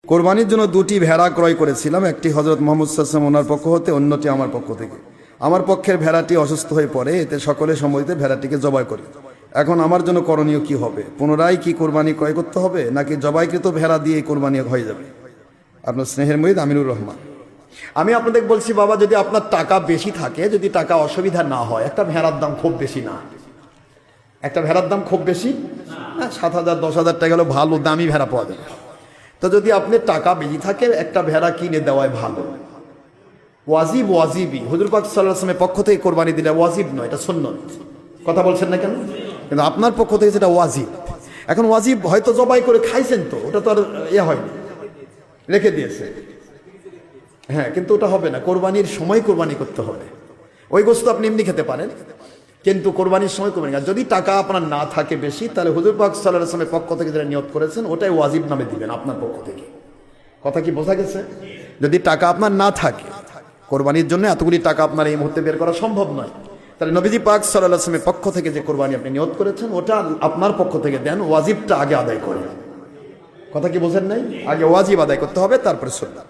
কোরবানির জন্য দুটি ভেড়া ক্রয় করেছিলাম, একটি হযরত মুহাম্মদ সাল্লাল্লাহু আলাইহি ওয়াসাল্লাম ওনার পক্ষ হতে, অন্যটি আমার পক্ষ থেকে। আমার পক্ষের ভেড়াটি অসুস্থ হয়ে পড়ে, এতে সকলে সম্মতিতে ভেড়াটিকে জবাই করি। এখন আমার জন্য করণীয় কি হবে? পুনরায় কি কোরবানি ক্রয় করতে হবে, নাকি জবাইকৃত ভেড়া দিয়ে কোরবানি হয়ে যাবে? আপনার স্নেহের মুরিদ আমিনুর রহমান। আমি আপনাদের বলছি বাবা, যদি আপনার টাকা বেশি থাকে, যদি টাকা অসুবিধা না হয়, একটা ভেড়ার দাম খুব বেশি না, একটা ভেড়ার দাম খুব বেশি না, 7,000 10,000 টাকা হলে ভালো দামি ভেড়া পাওয়া যাবে। তো যদি আপনার টাকা বেশি থাকে, একটা ভেড়া কিনে দেওয়াই ভালো। ওয়াজিবই হুজুর পাক সাল্লাল্লাহু আলাইহি ওয়াসাল্লামের পক্ষ থেকে কোরবানি দিলে ওয়াজিব নয়, এটা সুন্নত। কথা বলছেন না কেন? কিন্তু আপনার পক্ষ থেকে যেটা ওয়াজিব। এখন ওয়াজিব হয়তো জবাই করে খাইছেন, তো ওটা তো আর হয়নি, রেখে দিয়েছে, হ্যাঁ, কিন্তু ওটা হবে না। কোরবানির সময় কোরবানি করতে হবে। ওই গোশত আপনি এমনি খেতে পারেন, কিন্তু কোরবানির সময় কোরবানি। আর যদি টাকা আপনার না থাকে বেশি, তাহলে হুজুর পাক সাল্লাল্লাহু আলাইহি ওয়াসাল্লামের পক্ষ থেকে যেটা নিয়ত করেছেন, ওটাই ওয়াজিব নামে দিবেন আপনার পক্ষ থেকে। কথা কি বোঝা গেছে? যদি টাকা আপনার না থাকে, কোরবানির জন্য এতগুলি টাকা আপনার এই মুহূর্তে বের করা সম্ভব নয়, তাহলে নবীজি পাক সাল্লাল্লাহু আলাইহি ওয়াসাল্লামের পক্ষ থেকে যে কোরবানি আপনি নিয়ত করেছেন, ওটা আপনার পক্ষ থেকে দেন, ওয়াজিবটা আগে আদায় করেন। কথা কি বোঝেন নাই? আগে ওয়াজিব আদায় করতে হবে, তারপরে সুন্নাত।